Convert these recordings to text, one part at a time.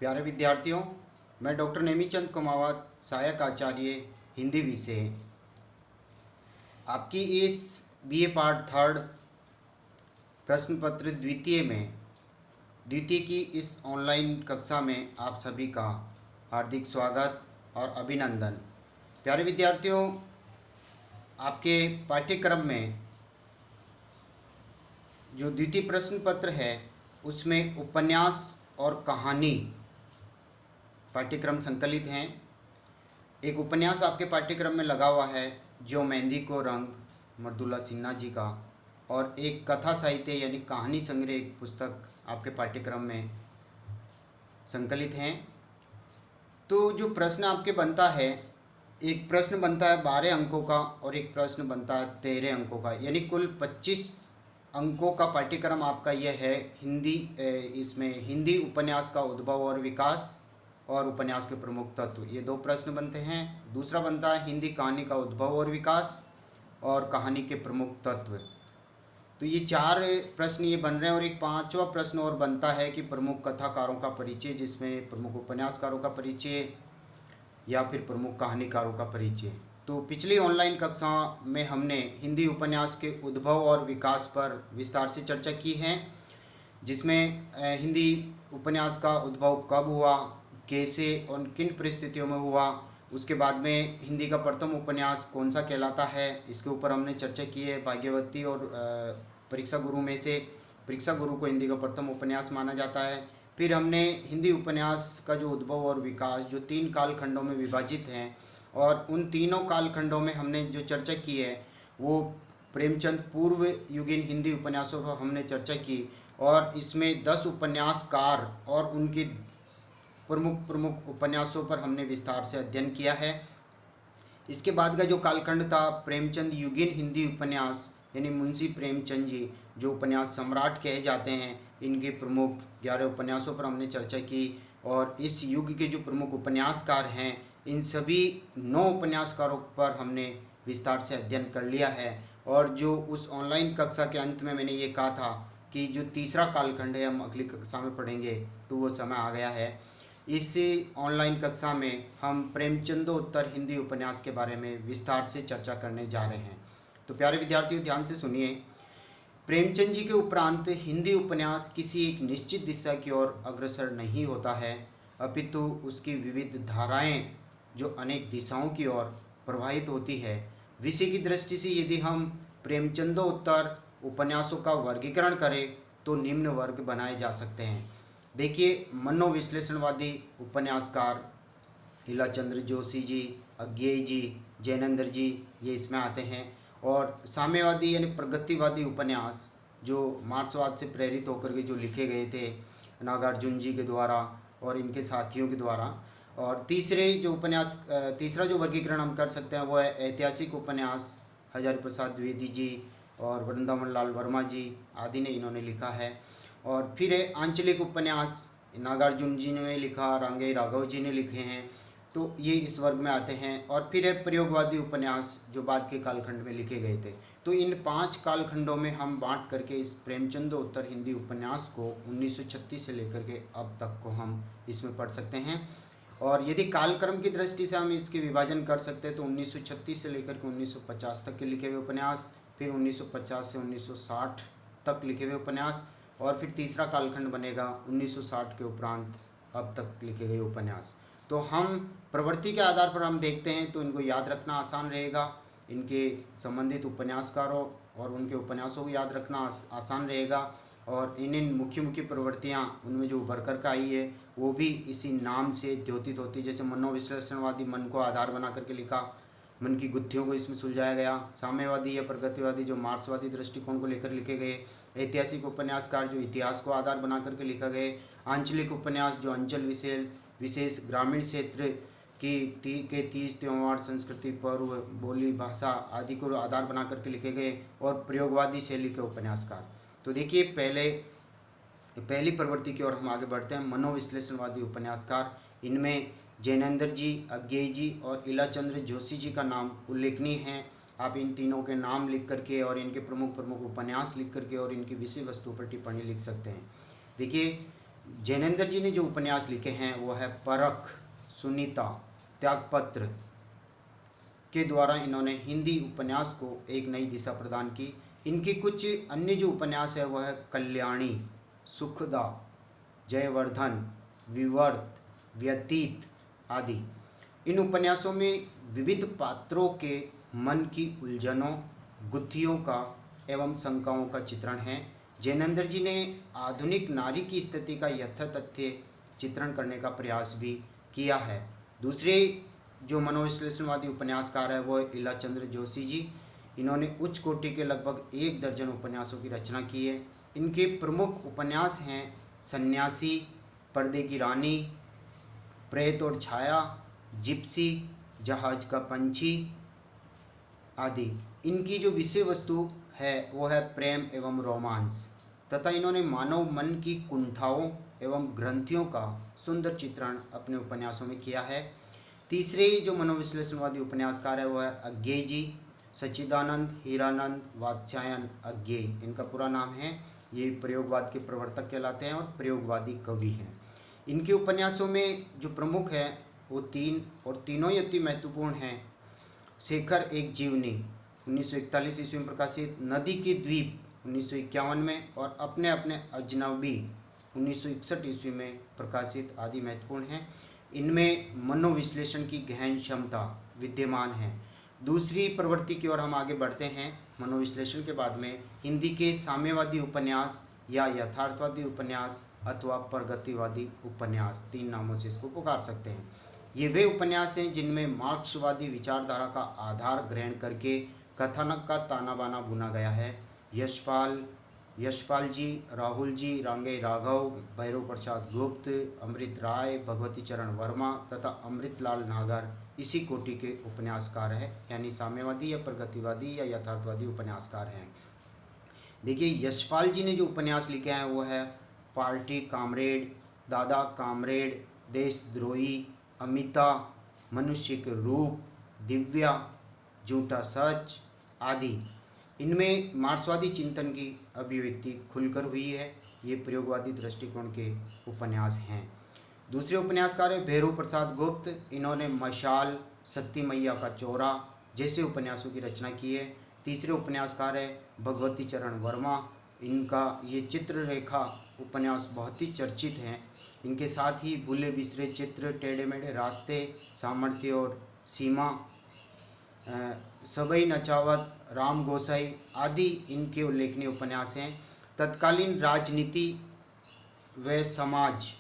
प्यारे विद्यार्थियों, मैं डॉक्टर नेमीचंद कुमावत, सहायक आचार्य हिंदी विषय, आपकी इस बीए पार्ट थर्ड प्रश्न पत्र द्वितीय में द्वितीय की इस ऑनलाइन कक्षा में आप सभी का हार्दिक स्वागत और अभिनंदन। प्यारे विद्यार्थियों, आपके पाठ्यक्रम में जो द्वितीय प्रश्न पत्र है उसमें उपन्यास और कहानी पाठ्यक्रम संकलित हैं। एक उपन्यास आपके पाठ्यक्रम में लगा हुआ है, जो मेहंदी को रंग, मृदुला सिन्हा जी का, और एक कथा साहित्य यानी कहानी संग्रह एक पुस्तक आपके पाठ्यक्रम में संकलित हैं। तो जो प्रश्न आपके बनता है, एक प्रश्न बनता है 12 अंकों का और एक प्रश्न बनता है 13 अंकों का, यानी कुल 25 अंकों का पाठ्यक्रम आपका यह है। इसमें हिंदी उपन्यास का उद्भव और विकास और उपन्यास के प्रमुख तत्व, ये 2 प्रश्न बनते हैं। दूसरा बनता है हिंदी कहानी का उद्भव और विकास और कहानी के प्रमुख तत्व। तो ये 4 प्रश्न ये बन रहे हैं और एक 5वां प्रश्न और बनता है कि प्रमुख कथाकारों का परिचय, जिसमें प्रमुख उपन्यासकारों का परिचय या फिर प्रमुख कहानीकारों का परिचय। तो पिछली ऑनलाइन कक्षा में हमने हिंदी उपन्यास के उद्भव और विकास पर विस्तार से चर्चा की है, जिसमें हिंदी उपन्यास का उद्भव कब हुआ, कैसे और किन परिस्थितियों में हुआ, उसके बाद में हिंदी का प्रथम उपन्यास कौन सा कहलाता है, इसके ऊपर हमने चर्चा की है। भाग्यवती और परीक्षा गुरु में से परीक्षा गुरु को हिंदी का प्रथम उपन्यास माना जाता है। फिर हमने हिंदी उपन्यास का जो उद्भव और विकास जो 3 कालखंडों में विभाजित हैं, और उन तीनों कालखंडों में हमने जो चर्चा की है वो प्रेमचंद पूर्व युगीन हिंदी उपन्यासों पर हमने चर्चा की, और इसमें 10 उपन्यासकार और उनके प्रमुख उपन्यासों पर हमने विस्तार से अध्ययन किया है। इसके बाद का जो कालखंड था प्रेमचंद युगीन हिंदी उपन्यास, यानी मुंशी प्रेमचंद जी जो उपन्यास सम्राट कहे जाते हैं, इनके प्रमुख 11 उपन्यासों पर हमने चर्चा की। और इस युग के जो प्रमुख उपन्यासकार हैं, इन सभी 9 उपन्यासकारों पर हमने विस्तार से अध्ययन कर लिया है। और जो उस ऑनलाइन कक्षा के अंत में मैंने ये कहा था कि जो तीसरा कालखंड है हम अगली कक्षा में पढ़ेंगे, तो वो समय आ गया है। इस ऑनलाइन कक्षा में हम प्रेमचंदोत्तर हिंदी उपन्यास के बारे में विस्तार से चर्चा करने जा रहे हैं। तो प्यारे विद्यार्थियों, ध्यान से सुनिए। प्रेमचंद जी के उपरांत हिंदी उपन्यास किसी एक निश्चित दिशा की ओर अग्रसर नहीं होता है, अपितु उसकी विविध धाराएं जो अनेक दिशाओं की ओर प्रवाहित होती है। विषय की दृष्टि से यदि हम प्रेमचंदोत्तर उपन्यासों का वर्गीकरण करें तो निम्न वर्ग बनाए जा सकते हैं। देखिए, मनोविश्लेषणवादी उपन्यासकार इलाचंद्र जोशी जी, अज्ञेय जी, जैनेंद्र जी, ये इसमें आते हैं। और साम्यवादी यानी प्रगतिवादी उपन्यास जो मार्क्सवाद से प्रेरित होकर के जो लिखे गए थे नागार्जुन जी के द्वारा और इनके साथियों के द्वारा। और तीसरा जो वर्गीकरण हम कर सकते हैं वो है ऐतिहासिक उपन्यास, हजारी प्रसाद द्विवेदी जी और वृंदावन लाल वर्मा जी आदि ने इन्होंने लिखा है। और फिर है आंचलिक उपन्यास, नागार्जुन जी ने लिखा, रांगे राघव जी ने लिखे हैं, तो ये इस वर्ग में आते हैं। और फिर है प्रयोगवादी उपन्यास जो बाद के कालखंड में लिखे गए थे। तो इन 5 कालखंडों में हम बांट करके इस प्रेमचंदोत्तर हिंदी उपन्यास को 1936 से लेकर के अब तक को हम इसमें पढ़ सकते हैं। और यदि कालक्रम की दृष्टि से हम इसके विभाजन कर सकते हैं तो 1936 से लेकर के 1950 तक के लिखे हुए उपन्यास, फिर 1950 से 1960 तक लिखे हुए उपन्यास, और फिर तीसरा कालखंड बनेगा 1960 के उपरांत अब तक लिखे गए उपन्यास। तो हम प्रवृत्ति के आधार पर हम देखते हैं तो इनको याद रखना आसान रहेगा। इनके संबंधित उपन्यासकारों और उनके उपन्यासों को याद रखना आसान रहेगा। और इन मुख्य प्रवृत्तियाँ उनमें जो उभर कर आई है वो भी इसी नाम से द्योतित होती है। जैसे मनोविश्लेषणवादी मन को आधार बना करके लिखा, मन की गुत्थियों को इसमें सुलझाया गया। साम्यवादी या प्रगतिवादी जो मार्क्सवादी दृष्टिकोण को लेकर लिखे गए। ऐतिहासिक उपन्यासकार जो इतिहास को आधार बना करके लिखा गए। आंचलिक उपन्यास जो अंचल विशेष ग्रामीण क्षेत्र के तीज त्यौहार, संस्कृति, पर्व, बोली, भाषा आदि को आधार बना करके लिखे गए। और प्रयोगवादी शैली के उपन्यासकार। तो देखिए, पहली प्रवृत्ति की ओर हम आगे बढ़ते हैं। मनोविश्लेषणवादी उपन्यासकार, इनमें जैनेंद्र जी, अज्ञेय जी और इलाचंद्र जोशी जी का नाम उल्लेखनीय है। आप इन तीनों के नाम लिख करके और इनके प्रमुख उपन्यास लिख करके और इनकी विषय वस्तु पर टिप्पणी लिख सकते हैं। देखिए, जैनेन्द्र जी ने जो उपन्यास लिखे हैं वो है परख, सुनीता, त्यागपत्र के द्वारा इन्होंने हिंदी उपन्यास को एक नई दिशा प्रदान की। इनके कुछ अन्य जो उपन्यास है वह है कल्याणी, सुखदा, जयवर्धन, विवर्त, व्यतीत आदि। इन उपन्यासों में विविध पात्रों के मन की उलझनों, गुत्थियों का एवं शंकाओं का चित्रण है। जैनेन्द्र जी ने आधुनिक नारी की स्थिति का यथातथ्य चित्रण करने का प्रयास भी किया है। दूसरे जो मनोविश्लेषणवादी उपन्यासकार है वो इला चंद्र जोशी जी। इन्होंने उच्च कोटि के लगभग 1 दर्जन उपन्यासों की रचना की है। इनके प्रमुख उपन्यास हैं सन्यासी, पर्दे की रानी, प्रेत और छाया, जिप्सी, जहाज का पंछी आदि। इनकी जो विषय वस्तु है वो है प्रेम एवं रोमांस तथा इन्होंने मानव मन की कुंठाओं एवं ग्रंथियों का सुंदर चित्रण अपने उपन्यासों में किया है। तीसरे जो मनोविश्लेषणवादी उपन्यासकार है वो है अज्ञेय जी, सच्चिदानंद हीरानंद वात्स्यायन अज्ञेय इनका पूरा नाम है। ये प्रयोगवाद के प्रवर्तक कहलाते हैं और प्रयोगवादी कवि हैं। इनके उपन्यासों में जो प्रमुख है वो 3 और तीनों ही अति महत्वपूर्ण हैं। शेखर एक जीवनी 1941 ईस्वी में प्रकाशित, नदी के द्वीप 1951 में और अपने अपने अजनबी 1961 ईस्वी में प्रकाशित आदि महत्वपूर्ण हैं। इनमें मनोविश्लेषण की गहन क्षमता विद्यमान है। दूसरी प्रवृत्ति की ओर हम आगे बढ़ते हैं। मनोविश्लेषण के बाद में हिंदी के साम्यवादी उपन्यास या यथार्थवादी उपन्यास अथवा प्रगतिवादी उपन्यास, 3 नामों से इसको पुकार सकते हैं। ये वे उपन्यास हैं जिनमें मार्क्सवादी विचारधारा का आधार ग्रहण करके कथानक का ताना बाना बुना गया है। यशपाल जी, राहुल जी, रांगे राघव, भैरव प्रसाद गुप्त, अमृत राय, भगवती चरण वर्मा तथा अमृतलाल नागर इसी कोटि के उपन्यासकार हैं, यानी साम्यवादी या प्रगतिवादी या यथार्थवादी उपन्यासकार हैं। देखिए, यशपाल जी ने जो उपन्यास लिखे हैं वो है पार्टी कामरेड, दादा कामरेड, देशद्रोही, अमिता, मनुष्य के रूप, दिव्या, झूठा सच आदि। इनमें मार्क्सवादी चिंतन की अभिव्यक्ति खुलकर हुई है। ये प्रयोगवादी दृष्टिकोण के उपन्यास हैं। दूसरे उपन्यासकार है भैरव प्रसाद गुप्त। इन्होंने मशाल, सती मैया का चौरा जैसे उपन्यासों की रचना की है। तीसरे उपन्यासकार है भगवती चरण वर्मा। इनका ये चित्ररेखा उपन्यास बहुत ही चर्चित हैं। इनके साथ ही भूले बिसरे चित्र, टेढ़े मेढ़े रास्ते, सामर्थ्य और सीमा, सबई नचावत, राम गोसाई आदि इनके उल्लेखनीय उपन्यास हैं। तत्कालीन राजनीति व समाज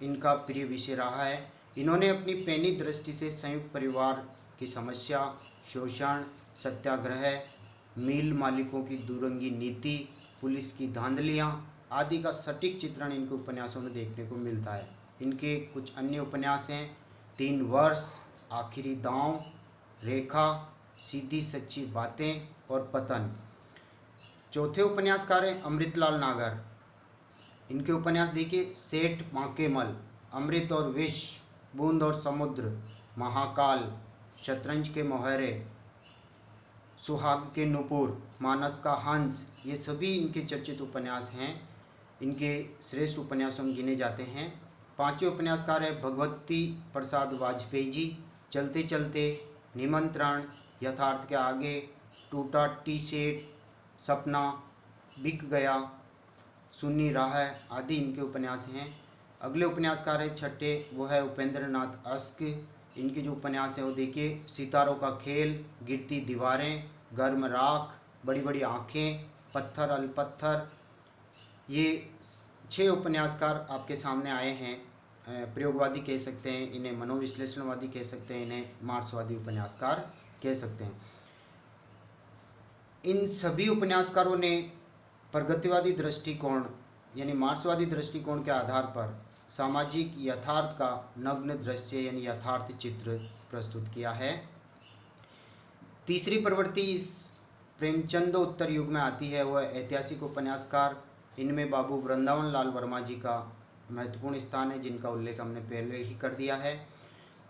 इनका प्रिय विषय रहा है। इन्होंने अपनी पैनी दृष्टि से संयुक्त परिवार की समस्या, शोषण, सत्याग्रह, मिल मालिकों की दुरंगी नीति, पुलिस की धांधलियाँ आदि का सटीक चित्रण इनके उपन्यासों में देखने को मिलता है। इनके कुछ अन्य उपन्यास हैं 3 वर्ष, आखिरी दांव, रेखा, सीधी सच्ची बातें और पतन। चौथे उपन्यासकार हैं अमृतलाल नागर। इनके उपन्यास देखिए सेठ माकेमल, अमृत और विष, बूंद और समुद्र, महाकाल, शतरंज के मोहरे, सुहाग के नुपुर, मानस का हंस, ये सभी इनके चर्चित उपन्यास हैं। इनके श्रेष्ठ उपन्यासों में गिने जाते हैं। 5वें उपन्यासकार है भगवती प्रसाद वाजपेयी जी। चलते चलते, निमंत्रण, यथार्थ के आगे, टूटा टी सेट, सपना, बिक गया, सुन्नी राह आदि इनके उपन्यास हैं। अगले उपन्यासकार है छठे, वो है उपेंद्र नाथ अश्क। इनके जो उपन्यास हैं वो देखिए सितारों का खेल, गिरती दीवारें, गर्म राख, बड़ी बड़ी आँखें, पत्थर अलपत्थर। ये 6 उपन्यासकार आपके सामने आए हैं। प्रयोगवादी कह सकते हैं इन्हें, मनोविश्लेषणवादी कह सकते हैं इन्हें, मार्क्सवादी उपन्यासकार कह सकते हैं। इन सभी उपन्यासकारों ने प्रगतिवादी दृष्टिकोण यानी मार्क्सवादी दृष्टिकोण के आधार पर सामाजिक यथार्थ का नग्न दृश्य यानी यथार्थ चित्र प्रस्तुत किया है। तीसरी प्रवृत्ति इस प्रेमचंद उत्तर युग में आती है, वह ऐतिहासिक उपन्यासकार। इनमें बाबू वृंदावन लाल वर्मा जी का महत्वपूर्ण स्थान है, जिनका उल्लेख हमने पहले ही कर दिया है।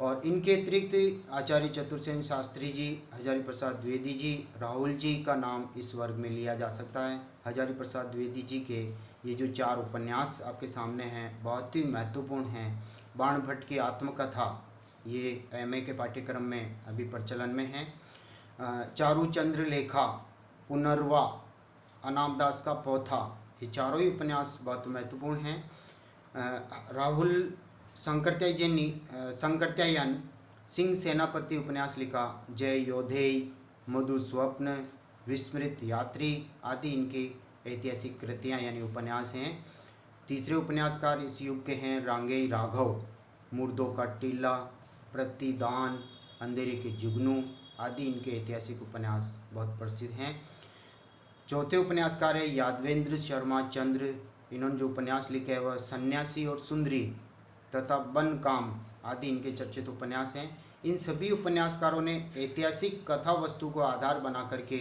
और इनके अतिरिक्त आचार्य चतुर्सेन शास्त्री जी, हजारी प्रसाद द्विवेदी जी, राहुल जी का नाम इस वर्ग में लिया जा सकता है। हजारी प्रसाद द्विवेदी जी के ये जो 4 उपन्यास आपके सामने हैं बहुत ही महत्वपूर्ण हैं। बाण भट्ट की आत्मकथा, ये एमए के पाठ्यक्रम में अभी प्रचलन में है। चारू चंद्र लेखा, पुनर्वा, अनामदास का पौथा, ये चारों ही उपन्यास बहुत महत्वपूर्ण हैं। राहुल संकरत्यायन सिंह सेनापति उपन्यास लिखा। जय योधेय, मधु स्वप्न, विस्मृत यात्री आदि इनकी ऐतिहासिक कृतियाँ यानी उपन्यास हैं। तीसरे उपन्यासकार इस युग के हैं रांगेय राघव, मुर्दों का टीला, प्रतिदान, अंधेरे के जुगनू आदि इनके ऐतिहासिक उपन्यास बहुत प्रसिद्ध हैं। चौथे उपन्यासकार है यादवेंद्र शर्मा चंद्र। इन्होंने जो उपन्यास लिखे हैं वह सन्यासी और सुंदरी तथा वन काम आदि इनके चर्चित उपन्यास हैं। इन सभी उपन्यासकारों ने ऐतिहासिक कथा वस्तु को आधार बना करके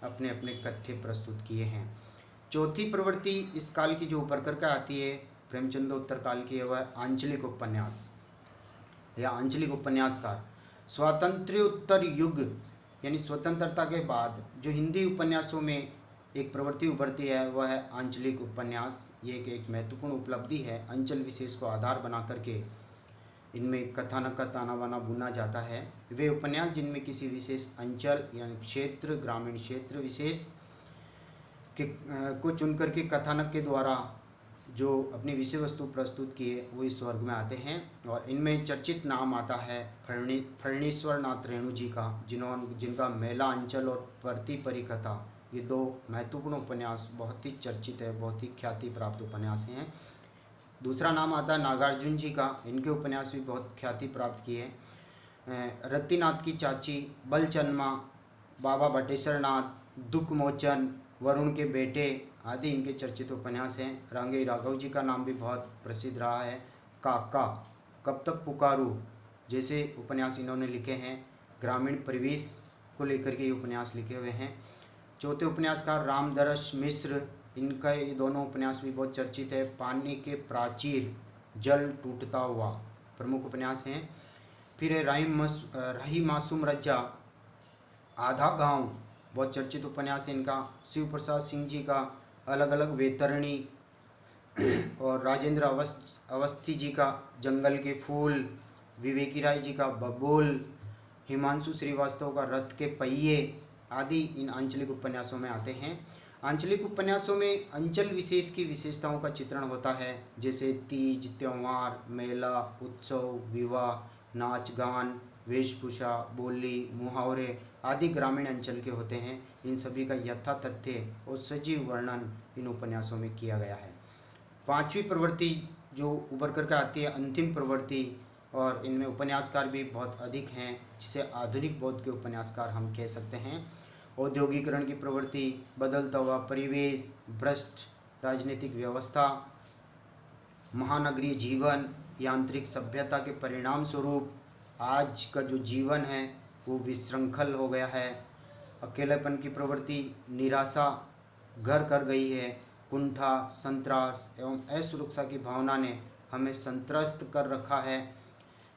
अपने अपने कथ्य प्रस्तुत किए हैं। चौथी प्रवृत्ति इस काल की जो उभर करके आती है प्रेमचंदोत्तर काल की है, वह आंचलिक उपन्यास या आंचलिक उपन्यासकार। स्वातंत्र्योत्तर युग यानी स्वतंत्रता के बाद जो हिंदी उपन्यासों में एक प्रवृत्ति उभरती है वह है आंचलिक उपन्यास। ये एक महत्वपूर्ण उपलब्धि है। अंचल विशेष को आधार बना करके इनमें कथानक का ताना बाना बुना जाता है। वे उपन्यास जिनमें किसी विशेष अंचल यानी क्षेत्र, ग्रामीण क्षेत्र विशेष के को चुनकर के कथानक के द्वारा जो अपनी विषय वस्तु प्रस्तुत किए वो इस वर्ग में आते हैं। और इनमें चर्चित नाम आता है फणीश्वर नाथ रेणु जी का, जिनका मेला अंचल और परती परिकथा, ये 2 महत्वपूर्ण उपन्यास बहुत ही चर्चित है, बहुत ही ख्याति प्राप्त उपन्यास हैं। दूसरा नाम आता है नागार्जुन जी का, इनके उपन्यास भी बहुत ख्याति प्राप्त किए। रत्तीनाथ की चाची, बलचन्मा, बाबा बटेश्वर नाथ, दुख मोचन, वरुण के बेटे आदि इनके चर्चित उपन्यास हैं। रांगेय राघव जी का नाम भी बहुत प्रसिद्ध रहा है। काका, कब तक पुकारूं जैसे उपन्यास इन्होंने लिखे हैं। ग्रामीण परिवेश को लेकर के ये उपन्यास लिखे हुए हैं। चौथे उपन्यासकार रामदरस मिश्र, इनका ये दोनों उपन्यास भी बहुत चर्चित है। पानी के प्राचीर, जल टूटता हुआ प्रमुख उपन्यास हैं। फिर है रही मासूम रजा, आधा गांव, बहुत चर्चित उपन्यास है इनका। शिव प्रसाद सिंह जी का अलग अलग वेतरणी और राजेंद्र अवस्थी जी का जंगल के फूल, विवेकी राय जी का बबूल, हिमांशु श्रीवास्तव का रथ के पहिए आदि इन आंचलिक उपन्यासों में आते हैं। आंचलिक उपन्यासों में अंचल विशेष की विशेषताओं का चित्रण होता है, जैसे तीज, त्योहार, मेला, उत्सव, विवाह, नाच गान, वेशभूषा, बोली, मुहावरे आदि ग्रामीण अंचल के होते हैं। इन सभी का यथातथ्य और सजीव वर्णन इन उपन्यासों में किया गया है। पांचवी प्रवृत्ति जो उभर करके आती है अंतिम प्रवृत्ति, और इनमें उपन्यासकार भी बहुत अधिक हैं, जिसे आधुनिक बौद्ध के उपन्यासकार हम कह सकते हैं। औद्योगिकरण की प्रवृत्ति, बदलता हुआ परिवेश, भ्रष्ट राजनीतिक व्यवस्था, महानगरीय जीवन, यांत्रिक सभ्यता के परिणाम स्वरूप आज का जो जीवन है वो विशृंखल हो गया है। अकेलेपन की प्रवृत्ति, निराशा घर कर गई है। कुंठा, संत्रास एवं असुरक्षा की भावना ने हमें संत्रस्त कर रखा है।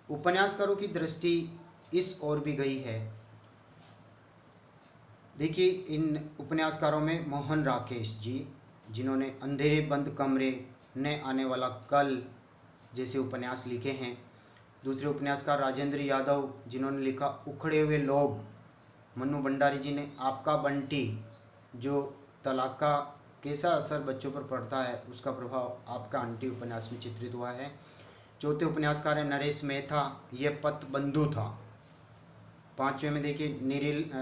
उपन्यासकारों की दृष्टि इस ओर भी गई है। देखिए, इन उपन्यासकारों में मोहन राकेश जी, जिन्होंने अंधेरे बंद कमरे, न आने वाला कल जैसे उपन्यास लिखे हैं। दूसरे उपन्यासकार राजेंद्र यादव, जिन्होंने लिखा उखड़े हुए लोग। मन्नू भंडारी जी ने आपका बंटी, जो तलाक का कैसा असर बच्चों पर पड़ता है उसका प्रभाव आपका आंटी उपन्यास में चित्रित हुआ है। चौथे उपन्यासकार है नरेश मेहता, यह पथ बंधु था। पांचवें में देखिए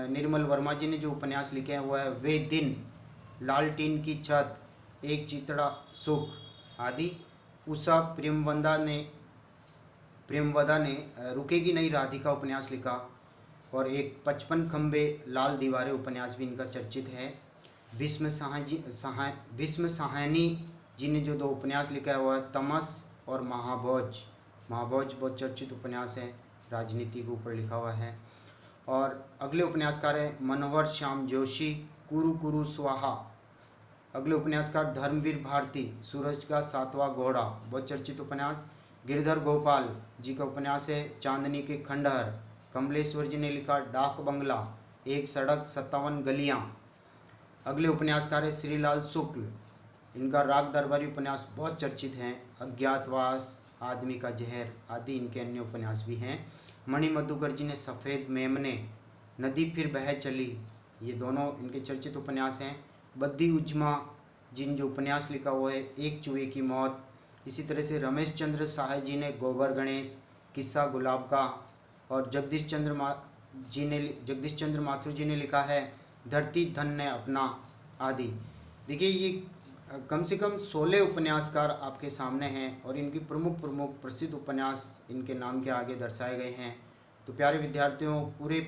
निर्मल वर्मा जी ने जो उपन्यास लिखे हैं वह है वे दिन, लालटीन की छत, एक चितड़ा सुख आदि। उषा प्रेमवदा ने रुकेगी नहीं राधिका उपन्यास लिखा, और एक 55 खंबे लाल दीवारें उपन्यास भी इनका चर्चित है। भीष्म साहनी जी ने जो 2 उपन्यास लिखा है वह है तमस और महाभोज। महाभोज बहुत चर्चित उपन्यास है, राजनीति के ऊपर लिखा हुआ है। और अगले उपन्यासकार है मनोहर श्याम जोशी, कुरु कुरु स्वाहा। अगले उपन्यासकार धर्मवीर भारती, सूरज का 7वां घोड़ा, बहुत चर्चित उपन्यास। गिरधर गोपाल जी का उपन्यास है चांदनी के खंडहर। कमलेश्वर जी ने लिखा डाक बंगला, एक सड़क 57 गलियां। अगले उपन्यासकार है श्रीलाल शुक्ल, इनका राग दरबारी उपन्यास बहुत चर्चित हैं। अज्ञातवास, आदमी का जहर आदि इनके अन्य उपन्यास भी हैं। मणि मधुकर जी ने सफ़ेद मेमने, नदी फिर बह चली, ये दोनों इनके चर्चित उपन्यास हैं। बद्दी उज्मा जिन जो उपन्यास लिखा हुआ है एक चूहे की मौत। इसी तरह से रमेश चंद्र साहे जी ने गोबर गणेश, किस्सा गुलाब का, और जगदीश चंद्र माथुर जी ने लिखा है धरती धन ने अपना आदि। देखिए ये कम से कम 16 उपन्यासकार आपके सामने हैं और इनकी प्रमुख प्रसिद्ध उपन्यास इनके नाम के आगे दर्शाए गए हैं। तो प्यारे विद्यार्थियों, पूरे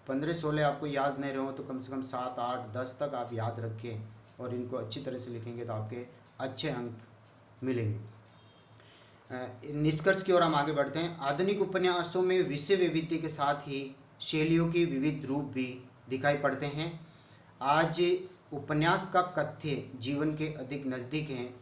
15-16 आपको याद नहीं रहे हो तो कम से कम 7, 8, 10 तक आप याद रखें और इनको अच्छी तरह से लिखेंगे तो आपके अच्छे अंक मिलेंगे। निष्कर्ष की ओर हम आगे बढ़ते हैं। आधुनिक उपन्यासों में विषय वैविध्य के साथ ही शैलियों के विविध रूप भी दिखाई पड़ते हैं। आज उपन्यास का कथ्य जीवन के अधिक नज़दीक हैं,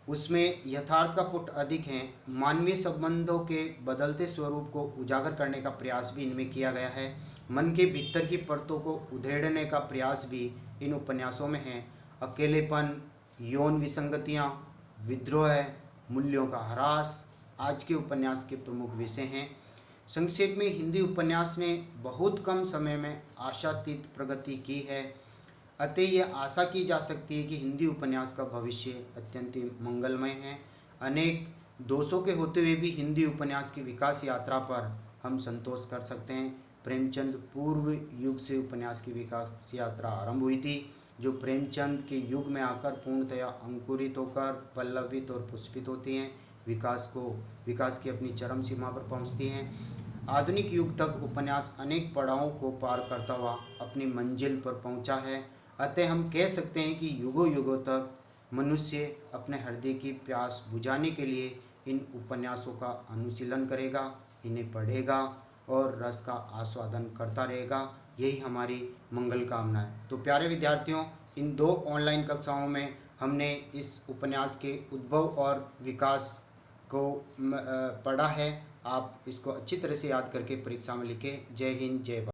उसमें यथार्थ का पुट अधिक हैं। मानवीय संबंधों के बदलते स्वरूप को उजागर करने का प्रयास भी इनमें किया गया है। मन के भीतर की परतों को उधेड़ने का प्रयास भी इन उपन्यासों में है। अकेलेपन, यौन विसंगतियाँ, विद्रोह, मूल्यों का ह्रास आज के उपन्यास के प्रमुख विषय हैं। संक्षेप में हिंदी उपन्यास ने बहुत कम समय में आशातीत प्रगति की है, अतः यह आशा की जा सकती है कि हिंदी उपन्यास का भविष्य अत्यंत मंगलमय है। अनेक दोषों के होते हुए भी हिंदी उपन्यास की विकास यात्रा पर हम संतोष कर सकते हैं। प्रेमचंद पूर्व युग से उपन्यास की विकास यात्रा आरंभ हुई थी, जो प्रेमचंद के युग में आकर पूर्णतया अंकुरित होकर पल्लवित और पुष्पित होती हैं, विकास की अपनी चरम सीमा पर पहुंचती हैं। आधुनिक युग तक उपन्यास अनेक पड़ावों को पार करता हुआ अपनी मंजिल पर पहुंचा है। अतः हम कह सकते हैं कि युगों युगों तक मनुष्य अपने हृदय की प्यास बुझाने के लिए इन उपन्यासों का अनुशीलन करेगा, इन्हें पढ़ेगा और रस का आस्वादन करता रहेगा। यही हमारी मंगल कामना है। तो प्यारे विद्यार्थियों, इन 2 ऑनलाइन कक्षाओं में हमने इस उपन्यास के उद्भव और विकास को पढ़ा है। आप इसको अच्छी तरह से याद करके परीक्षा में लिखें। जय हिंद, जय भारत।